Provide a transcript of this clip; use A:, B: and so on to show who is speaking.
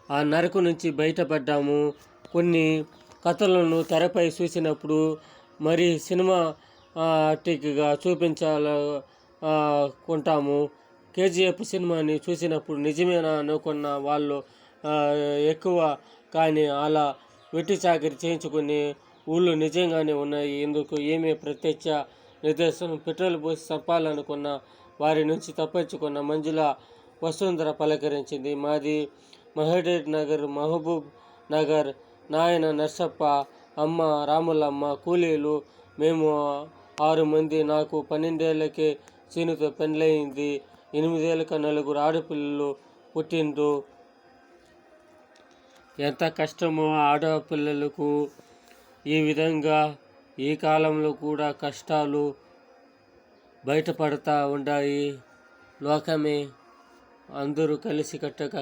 A: ఆ నరకం నుంచి బయటపడ్డాము. కొన్ని కథలను తెరపై చూసినప్పుడు మరి సినిమా టిక్గా చూపించాలనుకుంటాము. కేజీఎఫ్ సినిమాని చూసినప్పుడు నిజమేనా అనుకున్న వాళ్ళు ఎక్కువ, కానీ అలా వెట్టి చాకిరి చేయించుకుని ఊళ్ళో నిజంగానే ఉన్నాయి. ఇందుకు ఏమీ ప్రత్యక్ష నిదర్శనం. పెట్రోల్ పోసి చంపాలనుకున్న వారి నుంచి తప్పించుకున్న మంజుల వసుంధర పలకరించింది. మాది మహడేడ్ నగర్, మహబూబ్ నగర్. నాయన నర్సప్ప, అమ్మ రాములమ్మ కూలీలు. మేము 6 మంది. నాకు 12 ఏళ్ళకే సీనుతో పెళ్ళయింది. 8 ఏళ్ళకి 4 ఆడపిల్లలు పుట్టిండ్రు. ఎంత కష్టమో ఆడపిల్లలకు. ఈ విధంగా ఈ కాలంలో కూడా కష్టాలు బయటపడతా ఉన్నాయి. లోకమే అందరూ కలిసికట్టుగా